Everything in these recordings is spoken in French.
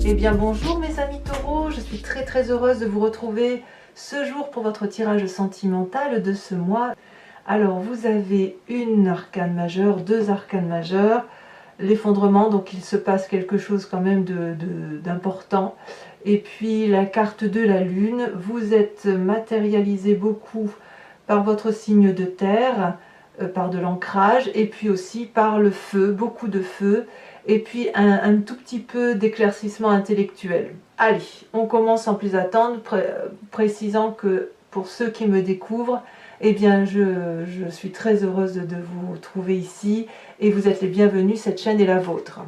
Eh bien bonjour mes amis taureaux, je suis très heureuse de vous retrouver ce jour pour votre tirage sentimental de ce mois. Alors vous avez une arcane majeure, deux arcanes majeures, l'effondrement, donc il se passe quelque chose quand même d'important. Et puis la carte de la lune, vous êtes matérialisé beaucoup par votre signe de terre, par de l'ancrage, et puis aussi par le feu, beaucoup de feu, et puis un tout petit peu d'éclaircissement intellectuel. Allez, on commence sans plus attendre, précisant que pour ceux qui me découvrent, eh bien je suis très heureuse de vous trouver ici, et vous êtes les bienvenus, cette chaîne est la vôtre.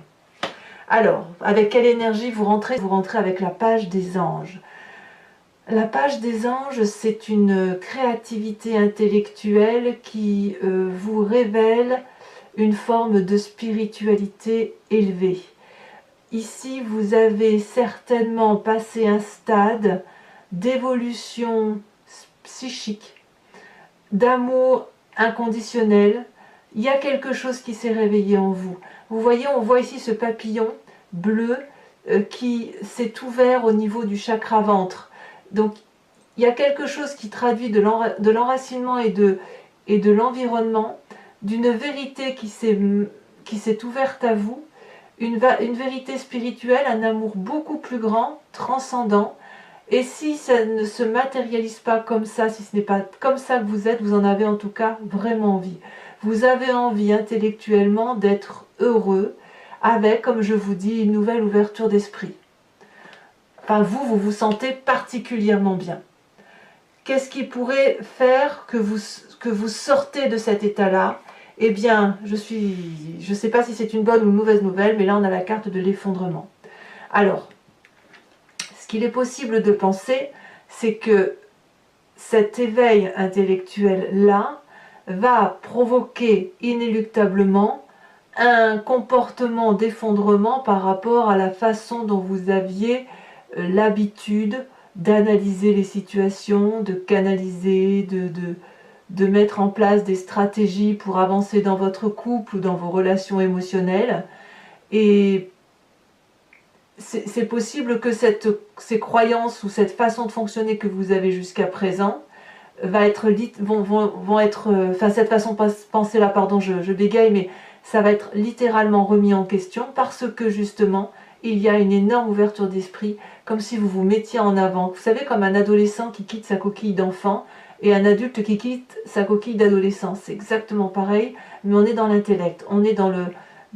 Alors, avec quelle énergie vous rentrez? Vous rentrez avec la page des anges. La page des anges, c'est une créativité intellectuelle qui vous révèle une forme de spiritualité élevée. Ici, vous avez certainement passé un stade d'évolution psychique, d'amour inconditionnel. Il y a quelque chose qui s'est réveillé en vous. Vous voyez, on voit ici ce papillon bleu qui s'est ouvert au niveau du chakra ventre. Donc, il y a quelque chose qui traduit de l'enracinement et de l'environnement, d'une vérité qui s'est ouverte à vous, une vérité spirituelle, un amour beaucoup plus grand, transcendant. Et si ça ne se matérialise pas comme ça, si ce n'est pas comme ça que vous êtes, vous en avez en tout cas vraiment envie. Vous avez envie intellectuellement d'être heureux avec, comme je vous dis, une nouvelle ouverture d'esprit. Enfin, vous vous sentez particulièrement bien. Qu'est-ce qui pourrait faire que vous sortez de cet état-là? Eh bien, je ne sais pas si c'est une bonne ou une mauvaise nouvelle, mais là on a la carte de l'effondrement. Alors, ce qu'il est possible de penser, c'est que cet éveil intellectuel-là va provoquer inéluctablement un comportement d'effondrement par rapport à la façon dont vous aviez l'habitude d'analyser les situations, de canaliser, de mettre en place des stratégies pour avancer dans votre couple ou dans vos relations émotionnelles. Et c'est possible que ces croyances ou cette façon de fonctionner que vous avez jusqu'à présent vont être, cette façon de penser là, pardon, je bégaye, mais ça va être littéralement remis en question parce que justement, il y a une énorme ouverture d'esprit, comme si vous vous mettiez en avant. Vous savez, comme un adolescent qui quitte sa coquille d'enfant et un adulte qui quitte sa coquille d'adolescent. C'est exactement pareil, mais on est dans l'intellect, on est dans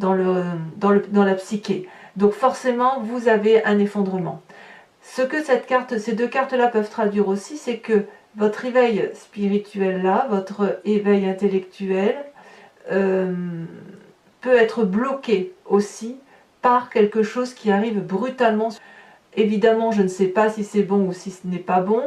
la psyché. Donc forcément, vous avez un effondrement. Ce que ces deux cartes-là peuvent traduire aussi, c'est que votre éveil spirituel-là, votre éveil intellectuel, peut être bloqué aussi par quelque chose qui arrive brutalement. Évidemment, je ne sais pas si c'est bon ou si ce n'est pas bon.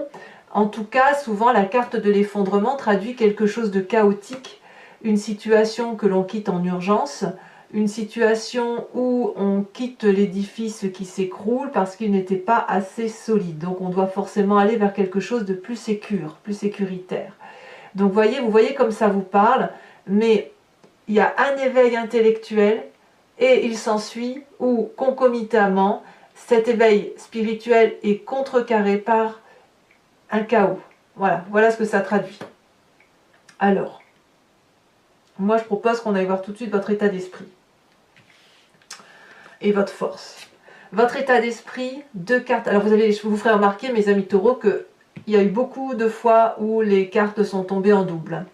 En tout cas, souvent, la carte de l'effondrement traduit quelque chose de chaotique, une situation que l'on quitte en urgence, une situation où on quitte l'édifice qui s'écroule parce qu'il n'était pas assez solide. Donc on doit forcément aller vers quelque chose de plus sécuritaire. Donc vous voyez comme ça vous parle, mais il y a un éveil intellectuel et il s'ensuit où concomitamment cet éveil spirituel est contrecarré par un chaos. Voilà ce que ça traduit. Alors, moi je propose qu'on aille voir tout de suite votre état d'esprit et votre force. Votre état d'esprit, deux cartes. Alors je vous ferai remarquer, mes amis taureaux, qu'il y a eu beaucoup de fois où les cartes sont tombées en double.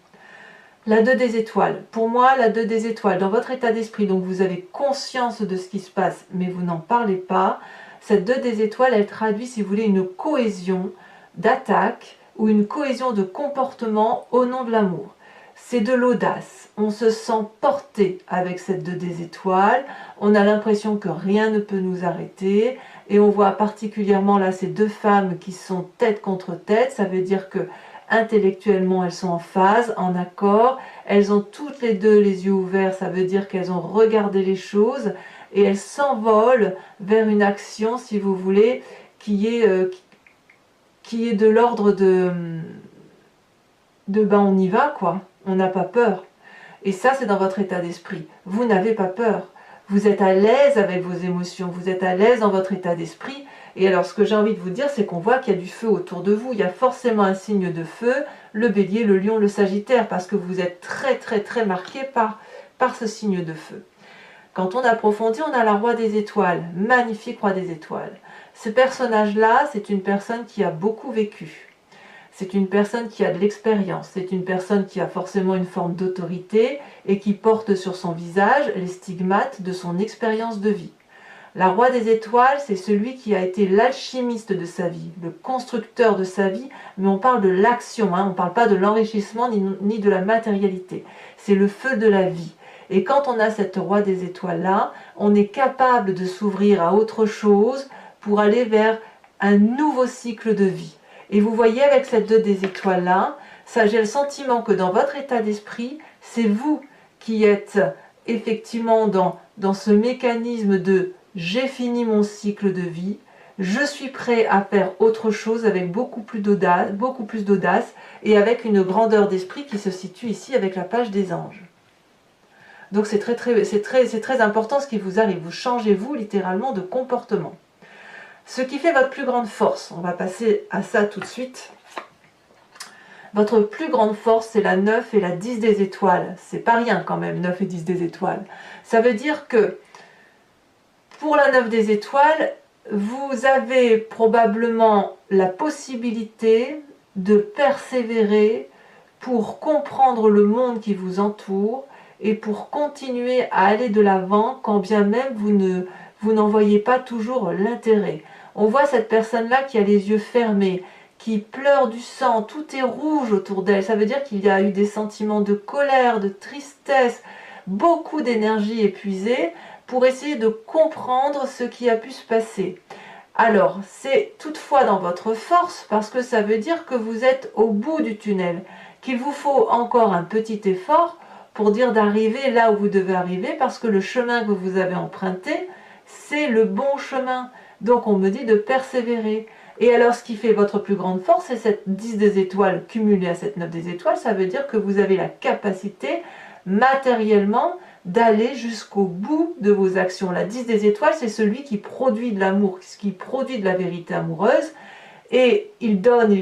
La 2 des étoiles. Pour moi, la 2 des étoiles, dans votre état d'esprit, donc vous avez conscience de ce qui se passe, mais vous n'en parlez pas. Cette 2 des étoiles, elle traduit, si vous voulez, une cohésion d'attaque ou une cohésion de comportement au nom de l'amour. C'est de l'audace. On se sent porté avec cette 2 des étoiles. On a l'impression que rien ne peut nous arrêter. Et on voit particulièrement là ces deux femmes qui sont tête contre tête. Ça veut dire que intellectuellement elles sont en phase, en accord. Elles ont toutes les deux les yeux ouverts. Ça veut dire qu'elles ont regardé les choses. Et elles s'envolent vers une action, si vous voulez, qui est de l'ordre de ben on y va quoi. On n'a pas peur. Et ça, c'est dans votre état d'esprit. Vous n'avez pas peur. vous êtes à l'aise avec vos émotions, vous êtes à l'aise dans votre état d'esprit. Et alors ce que j'ai envie de vous dire, c'est qu'on voit qu'il y a du feu autour de vous, il y a forcément un signe de feu, le bélier, le lion, le sagittaire, parce que vous êtes très marqué par ce signe de feu. Quand on approfondit, on a la roi des étoiles, magnifique roi des étoiles. Ce personnage-là, c'est une personne qui a beaucoup vécu. C'est une personne qui a de l'expérience, c'est une personne qui a forcément une forme d'autorité et qui porte sur son visage les stigmates de son expérience de vie. La roi des étoiles, c'est celui qui a été l'alchimiste de sa vie, le constructeur de sa vie, mais on parle de l'action, on ne parle pas de l'enrichissement ni de la matérialité. C'est le feu de la vie. Et quand on a cette roi des étoiles-là, on est capable de s'ouvrir à autre chose pour aller vers un nouveau cycle de vie. Et vous voyez avec cette 2 des étoiles-là, ça j'ai le sentiment que dans votre état d'esprit, c'est vous qui êtes effectivement dans ce mécanisme de « j'ai fini mon cycle de vie », je suis prêt à faire autre chose avec beaucoup plus d'audace et avec une grandeur d'esprit qui se situe ici avec la page des anges. Donc c'est très important ce qui vous arrive, vous changez vous littéralement de comportement. Ce qui fait votre plus grande force, on va passer à ça tout de suite. Votre plus grande force, c'est la 9 et la 10 des étoiles. C'est pas rien quand même, 9 et 10 des étoiles. Ça veut dire que pour la 9 des étoiles, vous avez probablement la possibilité de persévérer pour comprendre le monde qui vous entoure et pour continuer à aller de l'avant quand bien même vous n'en voyez pas toujours l'intérêt. On voit cette personne-là qui a les yeux fermés, qui pleure du sang, tout est rouge autour d'elle. Ça veut dire qu'il y a eu des sentiments de colère, de tristesse, beaucoup d'énergie épuisée pour essayer de comprendre ce qui a pu se passer. Alors, c'est toutefois dans votre force parce que ça veut dire que vous êtes au bout du tunnel, qu'il vous faut encore un petit effort pour dire d'arriver là où vous devez arriver parce que le chemin que vous avez emprunté, c'est le bon chemin. Donc on me dit de persévérer. Et alors ce qui fait votre plus grande force, c'est cette 10 des étoiles cumulée à cette 9 des étoiles, ça veut dire que vous avez la capacité matériellement d'aller jusqu'au bout de vos actions. La 10 des étoiles, c'est celui qui produit de l'amour, qui produit de la vérité amoureuse. Et il donne,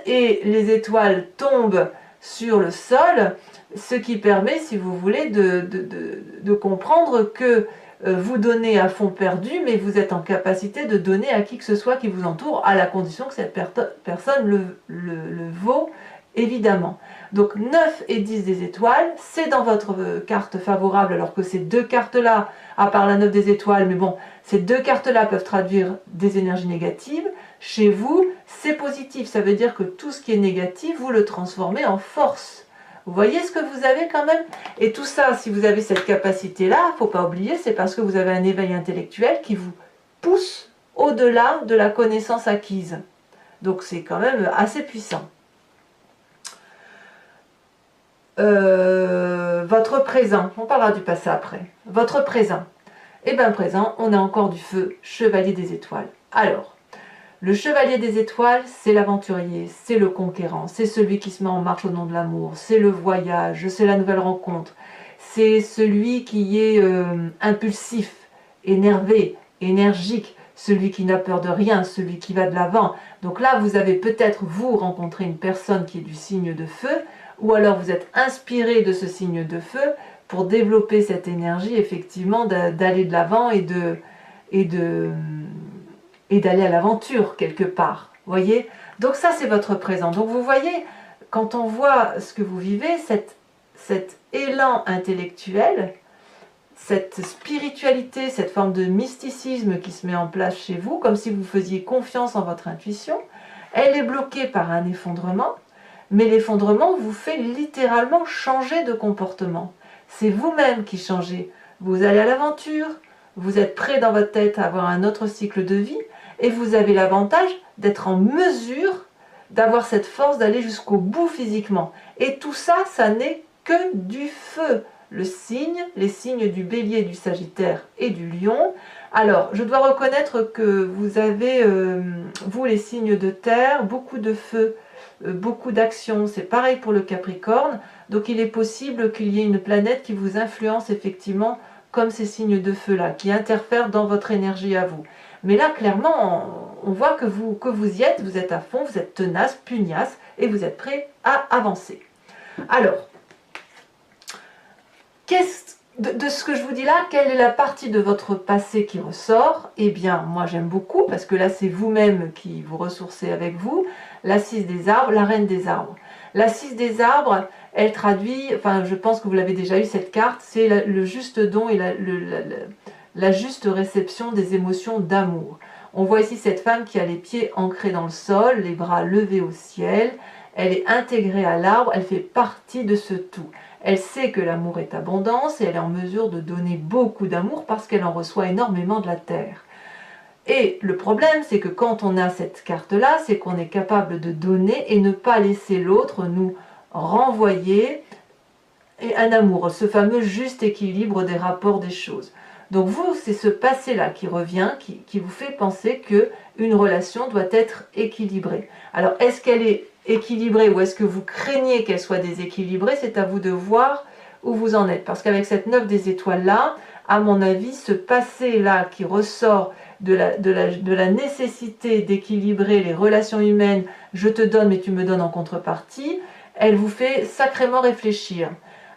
et les étoiles tombent sur le sol, ce qui permet, si vous voulez, de comprendre que vous donnez à fond perdu, mais vous êtes en capacité de donner à qui que ce soit qui vous entoure, à la condition que cette personne le vaut, évidemment. Donc 9 et 10 des étoiles, c'est dans votre carte favorable, alors que ces deux cartes-là, à part la 9 des étoiles, mais bon, ces deux cartes-là peuvent traduire des énergies négatives. Chez vous, c'est positif, ça veut dire que tout ce qui est négatif, vous le transformez en force. Vous voyez ce que vous avez quand même? Et tout ça, si vous avez cette capacité-là, il ne faut pas oublier, c'est parce que vous avez un éveil intellectuel qui vous pousse au-delà de la connaissance acquise. Donc c'est quand même assez puissant. Votre présent, on parlera du passé après. Votre présent. Et bien présent, on a encore du feu, chevalier des étoiles. Alors, le chevalier des étoiles, c'est l'aventurier, c'est le conquérant, c'est celui qui se met en marche au nom de l'amour, c'est le voyage, c'est la nouvelle rencontre, c'est celui qui est impulsif, énervé, énergique, celui qui n'a peur de rien, celui qui va de l'avant. Donc là, vous avez peut-être, vous, rencontré une personne qui est du signe de feu, ou alors vous êtes inspiré de ce signe de feu pour développer cette énergie, effectivement, d'aller de l'avant et d'aller à l'aventure quelque part, voyez. Donc ça c'est votre présent. Donc vous voyez, quand on voit ce que vous vivez, cet élan intellectuel, cette spiritualité, cette forme de mysticisme qui se met en place chez vous, comme si vous faisiez confiance en votre intuition, elle est bloquée par un effondrement, mais l'effondrement vous fait littéralement changer de comportement. C'est vous-même qui changez. Vous allez à l'aventure, vous êtes prêt dans votre tête à avoir un autre cycle de vie, et vous avez l'avantage d'être en mesure d'avoir cette force d'aller jusqu'au bout physiquement. Et tout ça, ça n'est que du feu. Les signes du bélier, du sagittaire et du lion. Alors, je dois reconnaître que vous avez, vous les signes de terre, beaucoup de feu, beaucoup d'action. C'est pareil pour le Capricorne. Donc il est possible qu'il y ait une planète qui vous influence effectivement comme ces signes de feu-là, qui interfèrent dans votre énergie à vous. Mais là, clairement, on voit que vous y êtes, vous êtes à fond, vous êtes tenace, pugnace, et vous êtes prêt à avancer. Alors, de ce que je vous dis là, quelle est la partie de votre passé qui ressort? Eh bien, moi j'aime beaucoup, parce que là c'est vous-même qui vous ressourcez avec vous, la 6 des arbres, la reine des arbres. La 6 des arbres, elle traduit, enfin je pense que vous l'avez déjà eu cette carte, c'est le juste don et la juste réception des émotions d'amour. On voit ici cette femme qui a les pieds ancrés dans le sol, les bras levés au ciel, elle est intégrée à l'arbre, elle fait partie de ce tout. Elle sait que l'amour est abondance et elle est en mesure de donner beaucoup d'amour parce qu'elle en reçoit énormément de la terre. Et le problème, c'est que quand on a cette carte-là, c'est qu'on est capable de donner et ne pas laisser l'autre nous renvoyer un amour, ce fameux juste équilibre des rapports des choses. Donc vous, c'est ce passé-là qui revient, qui vous fait penser qu'une relation doit être équilibrée. Alors, est-ce qu'elle est équilibrée ou est-ce que vous craignez qu'elle soit déséquilibrée? C'est à vous de voir où vous en êtes. Parce qu'avec cette 9 des étoiles-là, à mon avis, ce passé-là qui ressort de la nécessité d'équilibrer les relations humaines, je te donne mais tu me donnes en contrepartie, elle vous fait sacrément réfléchir.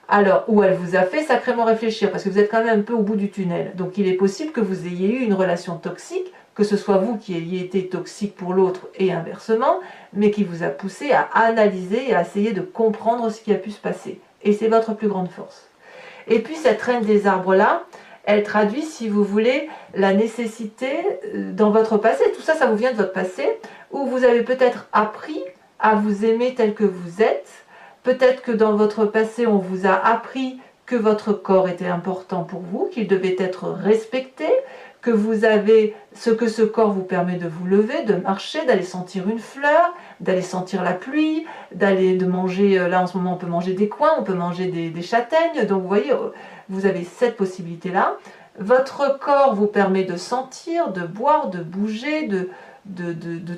Alors, ou elle vous a fait sacrément réfléchir, parce que vous êtes quand même un peu au bout du tunnel. Donc il est possible que vous ayez eu une relation toxique, que ce soit vous qui ayez été toxique pour l'autre et inversement, mais qui vous a poussé à analyser et à essayer de comprendre ce qui a pu se passer. Et c'est votre plus grande force. Et puis cette reine des arbres-là, elle traduit, si vous voulez, la nécessité dans votre passé, tout ça, ça vous vient de votre passé, où vous avez peut-être appris à vous aimer tel que vous êtes. Peut-être que dans votre passé, on vous a appris que votre corps était important pour vous, qu'il devait être respecté, que vous avez ce que ce corps vous permet de vous lever, de marcher, d'aller sentir une fleur, d'aller sentir la pluie, de manger, là en ce moment on peut manger des coings, on peut manger des châtaignes, donc vous voyez, vous avez cette possibilité-là. Votre corps vous permet de sentir, de boire, de bouger, de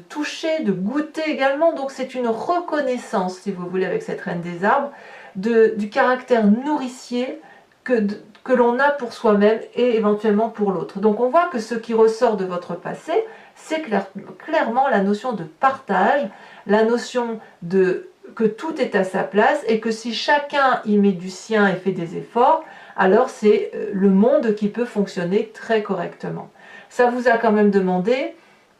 toucher, de goûter également. Donc c'est une reconnaissance, si vous voulez, avec cette reine des arbres, du caractère nourricier que l'on a pour soi-même et éventuellement pour l'autre. Donc on voit que ce qui ressort de votre passé, c'est clairement la notion de partage, la notion que tout est à sa place et que si chacun y met du sien et fait des efforts, alors c'est le monde qui peut fonctionner très correctement. Ça vous a quand même demandé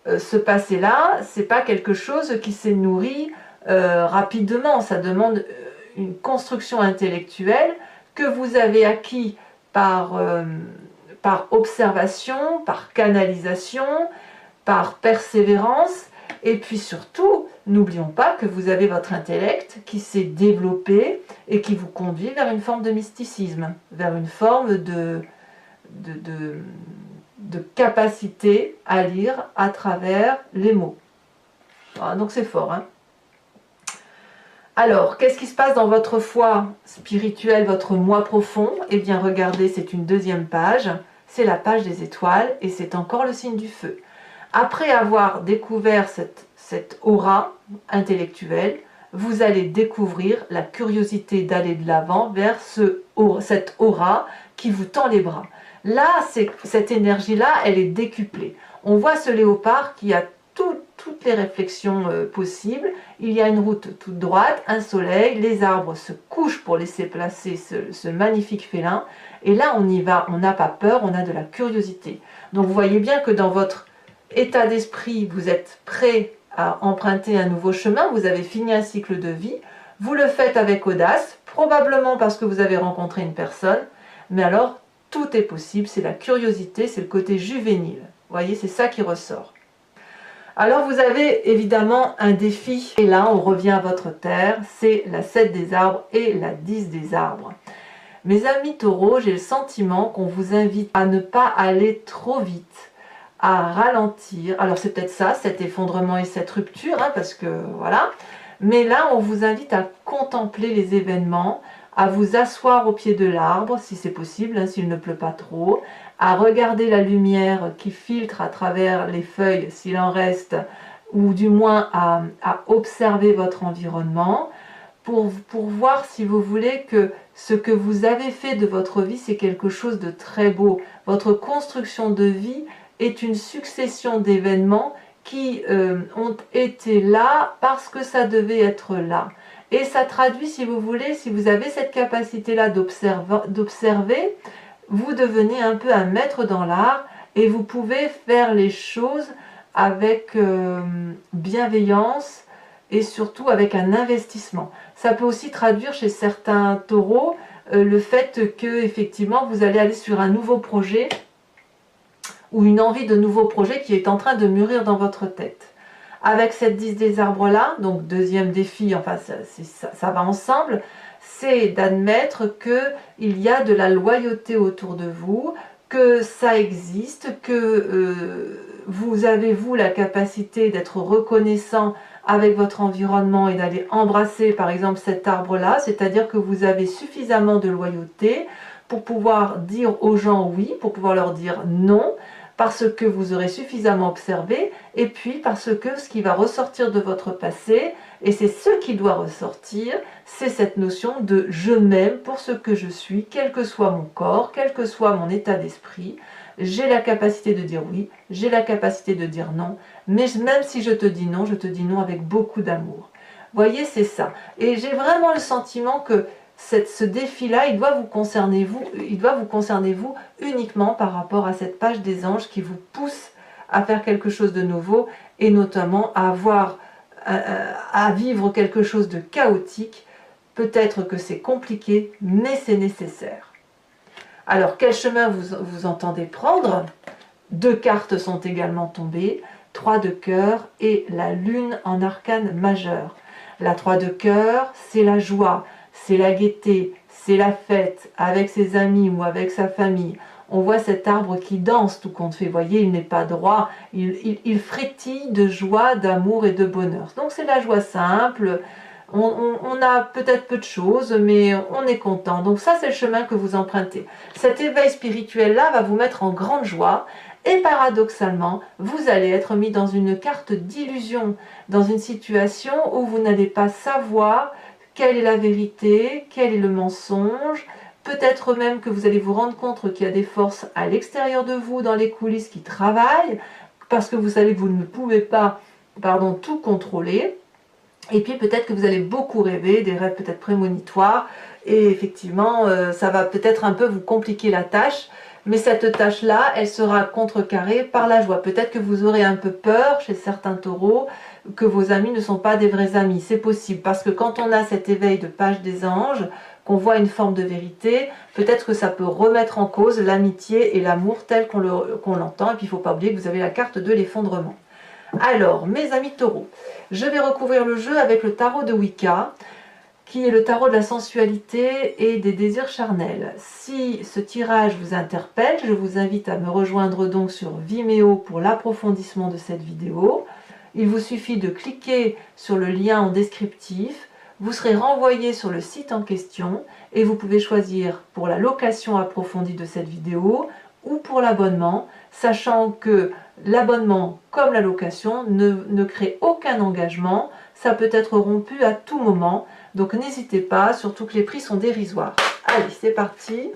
ce passé-là, c'est pas quelque chose qui s'est nourri rapidement, ça demande une construction intellectuelle que vous avez acquis par observation, par canalisation, par persévérance, et puis surtout, n'oublions pas que vous avez votre intellect qui s'est développé et qui vous conduit vers une forme de mysticisme, vers une forme de capacité à lire à travers les mots. Voilà, donc c'est fort, hein. Alors, qu'est-ce qui se passe dans votre foi spirituelle, votre moi profond? Eh bien, regardez, c'est une deuxième page, c'est la page des étoiles et c'est encore le signe du feu. Après avoir découvert cette aura intellectuelle, vous allez découvrir la curiosité d'aller de l'avant vers cette aura qui vous tend les bras. Là, cette énergie-là, elle est décuplée. On voit ce léopard qui a toutes les réflexions possibles. Il y a une route toute droite, un soleil, les arbres se couchent pour laisser placer ce magnifique félin. Et là, on y va, on n'a pas peur, on a de la curiosité. Donc vous voyez bien que dans votre état d'esprit, vous êtes prêt à emprunter un nouveau chemin, vous avez fini un cycle de vie, vous le faites avec audace, probablement parce que vous avez rencontré une personne, mais alors tout est possible, c'est la curiosité, c'est le côté juvénile. Vous voyez, c'est ça qui ressort. Alors vous avez évidemment un défi, et là on revient à votre terre, c'est la 7 des arbres et la 10 des arbres. Mes amis taureaux, j'ai le sentiment qu'on vous invite à ne pas aller trop vite, à ralentir. Alors c'est peut-être ça, cet effondrement et cette rupture, hein, parce que voilà. Mais là, on vous invite à contempler les événements, à vous asseoir au pied de l'arbre, si c'est possible, hein, s'il ne pleut pas trop, à regarder la lumière qui filtre à travers les feuilles, s'il en reste, ou du moins à observer votre environnement, pour voir si vous voulez que ce que vous avez fait de votre vie, c'est quelque chose de très beau. Votre construction de vie est une succession d'événements qui ont été là parce que ça devait être là. Et ça traduit, si vous voulez, si vous avez cette capacité-là d'observer, vous devenez un peu un maître dans l'art et vous pouvez faire les choses avec bienveillance et surtout avec un investissement. Ça peut aussi traduire chez certains taureaux le fait que effectivement vous allez aller sur un nouveau projet ou une envie de nouveau projet qui est en train de mûrir dans votre tête. Avec cette 10 des arbres là, donc deuxième défi, enfin ça va ensemble, c'est d'admettre qu'il y a de la loyauté autour de vous, que ça existe, que vous avez vous la capacité d'être reconnaissant avec votre environnement et d'aller embrasser par exemple cet arbre là, c'est-à-dire que vous avez suffisamment de loyauté pour pouvoir dire aux gens oui, pour pouvoir leur dire non, parce que vous aurez suffisamment observé, et puis parce que ce qui va ressortir de votre passé, et c'est ce qui doit ressortir, c'est cette notion de « je m'aime pour ce que je suis, quel que soit mon corps, quel que soit mon état d'esprit, j'ai la capacité de dire oui, j'ai la capacité de dire non, mais même si je te dis non avec beaucoup d'amour. » Voyez, c'est ça. Et j'ai vraiment le sentiment que ce défi-là, il doit vous concerner vous uniquement par rapport à cette page des anges qui vous pousse à faire quelque chose de nouveau et notamment à vivre quelque chose de chaotique. Peut-être que c'est compliqué, mais c'est nécessaire. Alors, quel chemin vous entendez prendre? 2 cartes sont également tombées, 3 de cœur et la lune en arcane majeur. La 3 de cœur, c'est la joie. C'est la gaieté, c'est la fête avec ses amis ou avec sa famille. On voit cet arbre qui danse tout compte fait. Vous voyez, il n'est pas droit, il frétille de joie, d'amour et de bonheur. Donc c'est la joie simple, on a peut-être peu de choses, mais on est content. Donc ça, c'est le chemin que vous empruntez. Cet éveil spirituel-là va vous mettre en grande joie. Et paradoxalement, vous allez être mis dans une carte d'illusion, dans une situation où vous n'allez pas savoir quelle est la vérité, quel est le mensonge. Peut-être même que vous allez vous rendre compte qu'il y a des forces à l'extérieur de vous, dans les coulisses, qui travaillent, parce que vous savez que vous ne pouvez pas, tout contrôler. Et puis peut-être que vous allez beaucoup rêver, des rêves peut-être prémonitoires, et effectivement, ça va peut-être un peu vous compliquer la tâche, mais cette tâche-là, elle sera contrecarrée par la joie. Peut-être que vous aurez un peu peur chez certains taureaux, que vos amis ne sont pas des vrais amis. C'est possible, parce que quand on a cet éveil de page des anges, qu'on voit une forme de vérité, peut-être que ça peut remettre en cause l'amitié et l'amour tel qu'on l'entend. Et puis il ne faut pas oublier que vous avez la carte de l'effondrement. Alors, mes amis taureaux, je vais recouvrir le jeu avec le tarot de Wicca, qui est le tarot de la sensualité et des désirs charnels. Si ce tirage vous interpelle, je vous invite à me rejoindre donc sur Vimeo pour l'approfondissement de cette vidéo. Il vous suffit de cliquer sur le lien en descriptif, vous serez renvoyé sur le site en question et vous pouvez choisir pour la location approfondie de cette vidéo ou pour l'abonnement, sachant que l'abonnement comme la location ne crée aucun engagement, ça peut être rompu à tout moment, donc n'hésitez pas, surtout que les prix sont dérisoires. Allez, c'est parti.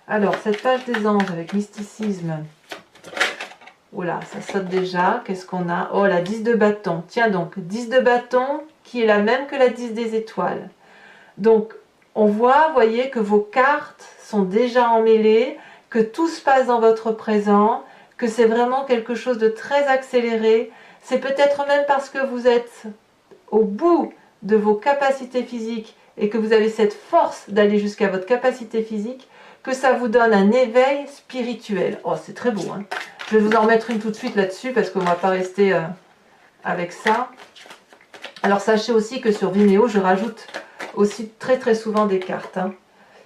Alors, cette page des anges avec mysticisme. Oula, ça saute déjà. Qu'est-ce qu'on a? Oh, la 10 de bâton. Tiens donc, 10 de bâton qui est la même que la 10 des étoiles. Donc, on voit, voyez, que vos cartes sont déjà emmêlées, que tout se passe dans votre présent, que c'est vraiment quelque chose de très accéléré. C'est peut-être même parce que vous êtes au bout de vos capacités physiques et que vous avez cette force d'aller jusqu'à votre capacité physique, que ça vous donne un éveil spirituel. Oh, c'est très beau, hein. Je vais vous en mettre une tout de suite là-dessus parce qu'on ne va pas rester avec ça. Alors, sachez aussi que sur Vimeo, je rajoute aussi très souvent des cartes, hein.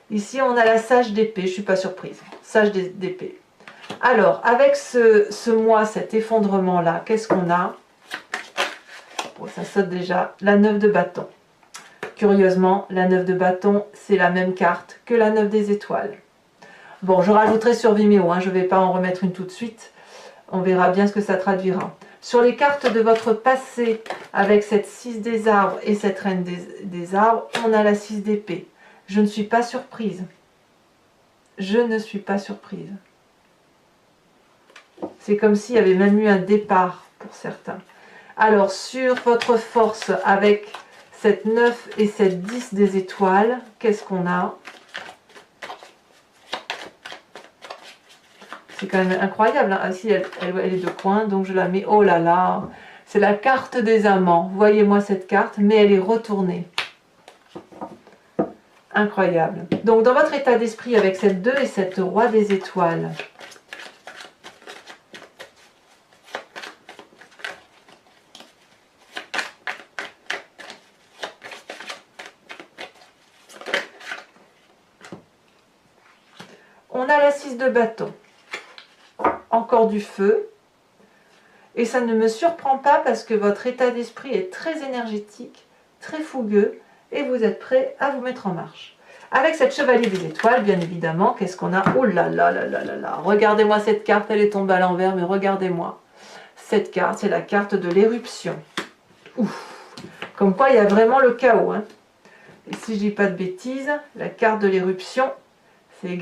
Ici, on a la sage d'épée, je ne suis pas surprise. Sage d'épée. Alors, avec ce mois, cet effondrement-là, qu'est-ce qu'on a? Bon, ça saute déjà. La 9 de bâton. Curieusement, la 9 de bâton, c'est la même carte que la 9 des étoiles. Bon, je rajouterai sur Vimeo, hein, je ne vais pas en remettre une tout de suite. On verra bien ce que ça traduira. Sur les cartes de votre passé, avec cette 6 des arbres et cette reine des arbres, on a la 6 d'épée. Je ne suis pas surprise. Je ne suis pas surprise. C'est comme s'il y avait même eu un départ pour certains. Alors, sur votre force, avec cette 9 et cette 10 des étoiles, qu'est-ce qu'on a? C'est quand même incroyable. Hein. Ah, si, elle est de coin, donc je la mets. Oh là là, c'est la carte des amants. Voyez-moi cette carte, mais elle est retournée. Incroyable. Donc, dans votre état d'esprit, avec cette 2 et cette roi des étoiles, on a la 6 de bâton. Encore du feu. Et ça ne me surprend pas parce que votre état d'esprit est très énergétique, très fougueux, et vous êtes prêt à vous mettre en marche. Avec cette chevalier des étoiles, bien évidemment, qu'est-ce qu'on a? Oh là là là là là là! Regardez-moi cette carte, elle est tombée à l'envers, mais regardez-moi. Cette carte, c'est la carte de l'éruption. Ouf! Comme quoi, il y a vraiment le chaos. Hein. Et si je dis pas de bêtises, la carte de l'éruption, c'est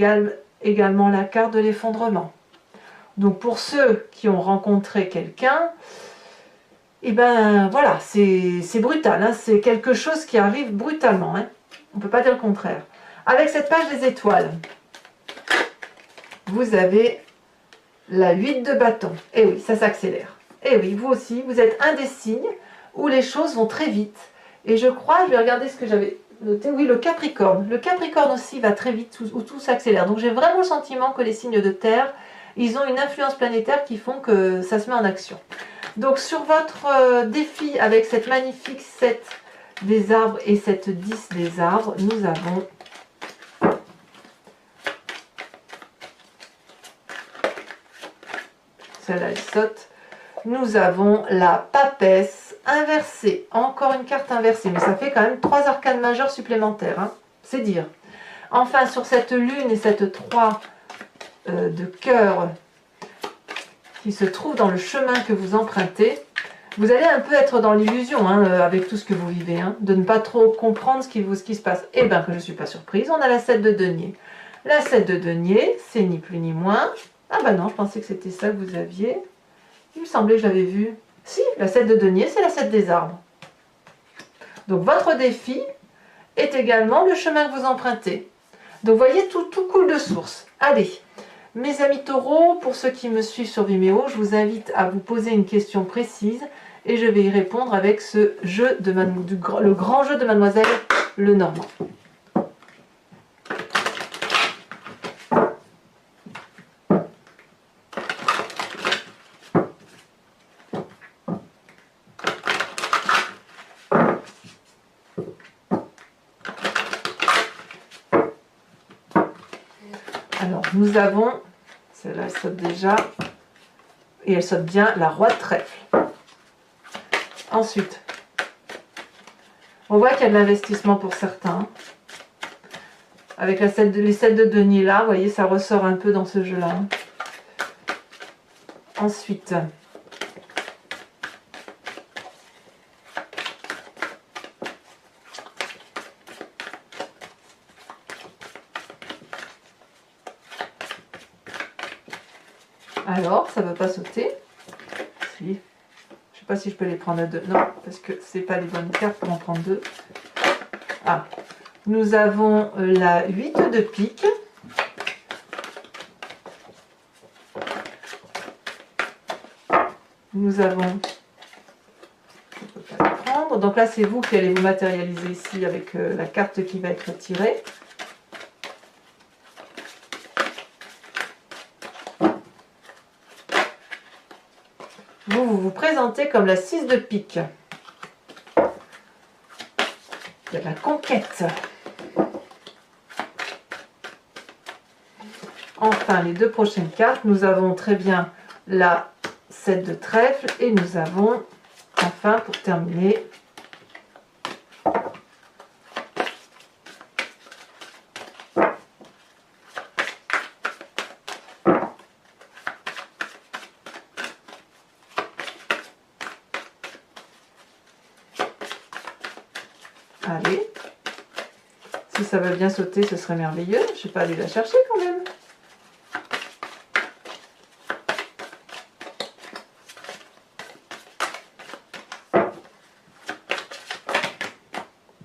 également la carte de l'effondrement. Donc pour ceux qui ont rencontré quelqu'un, et ben voilà, c'est brutal, hein, c'est quelque chose qui arrive brutalement, hein. On ne peut pas dire le contraire. Avec cette page des étoiles, vous avez la 8 de bâton. Et oui, ça s'accélère. Et oui, vous aussi, vous êtes un des signes où les choses vont très vite. Et je crois, je vais regarder ce que j'avais noté, oui, le Capricorne. Le Capricorne aussi va très vite, où tout s'accélère. Donc j'ai vraiment le sentiment que les signes de terre, ils ont une influence planétaire qui font que ça se met en action. Donc sur votre défi avec cette magnifique 7 des arbres et cette 10 des arbres, nous avons celle-là elle saute. Nous avons la papesse inversée. Encore une carte inversée, mais ça fait quand même 3 arcanes majeures supplémentaires. Hein. C'est dire. Enfin, sur cette lune et cette 3 de cœur qui se trouve dans le chemin que vous empruntez, vous allez un peu être dans l'illusion hein, avec tout ce que vous vivez, hein, de ne pas trop comprendre ce qui se passe. Eh bien que je ne suis pas surprise, on a la 7 de denier. La 7 de denier, c'est ni plus ni moins. Ah bah non, je pensais que c'était ça que vous aviez. Il me semblait que je l'avais vu. Si, la 7 de denier, c'est la 7 des arbres. Donc votre défi est également le chemin que vous empruntez. Donc vous voyez, tout coule de source. Allez, mes amis taureaux, pour ceux qui me suivent sur Vimeo, je vous invite à vous poser une question précise et je vais y répondre avec ce jeu de le grand jeu de Mademoiselle Lenormand. Alors, nous avons, celle-là elle saute déjà, et elle saute bien, la roi de trèfle. Ensuite, on voit qu'il y a de l'investissement pour certains. Avec les 7 de denier là, vous voyez, ça ressort un peu dans ce jeu-là. Ensuite, alors, ça ne veut pas sauter. Si. Je ne sais pas si je peux les prendre à deux. Non, parce que ce n'est pas les bonnes cartes pour en prendre deux. Ah. Nous avons la 8 de pique. Nous avons... Je ne peux pas la prendre. Donc là, c'est vous qui allez vous matérialiser ici avec la carte qui va être tirée. Vous vous présentez comme la 6 de pique. Il y a la conquête. Enfin, les deux prochaines cartes, nous avons très bien la 7 de trèfle et nous avons, enfin, pour terminer, allez, si ça veut bien sauter, ce serait merveilleux. Je vais pas aller la chercher quand même.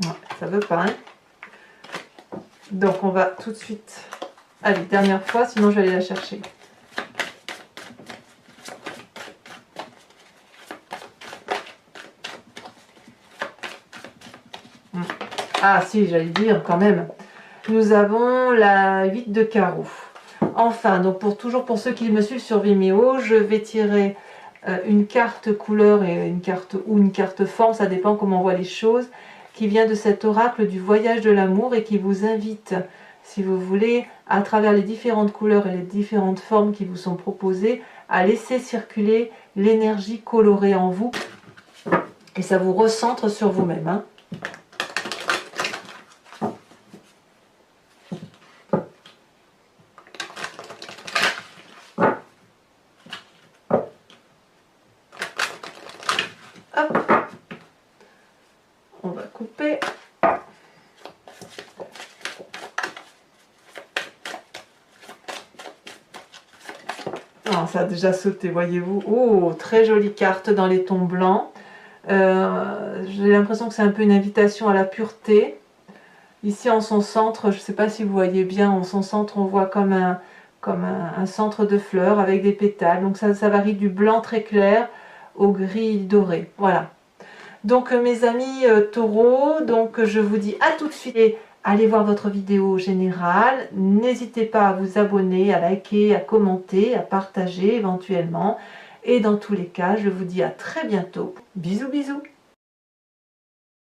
Ouais, ça veut pas, hein. Donc on va tout de suite. Allez, dernière fois, sinon je vais aller la chercher. Ah si, j'allais dire quand même. Nous avons la 8 de carreau. Enfin, donc toujours pour ceux qui me suivent sur Vimeo, je vais tirer une carte couleur et une carte forme, ça dépend comment on voit les choses, qui vient de cet oracle du voyage de l'amour et qui vous invite, si vous voulez, à travers les différentes couleurs et les différentes formes qui vous sont proposées, à laisser circuler l'énergie colorée en vous et ça vous recentre sur vous-même, hein. Hop, on va couper. Ah, ça a déjà sauté, voyez-vous. Oh, très jolie carte dans les tons blancs. J'ai l'impression que c'est un peu une invitation à la pureté. Ici en son centre, je ne sais pas si vous voyez bien, en son centre on voit comme un centre de fleurs avec des pétales. Donc ça varie du blanc très clair au gris doré. Voilà. Donc mes amis taureaux, donc je vous dis à tout de suite et allez voir votre vidéo générale. N'hésitez pas à vous abonner, à liker, à commenter, à partager éventuellement. Et dans tous les cas, je vous dis à très bientôt. Bisous bisous.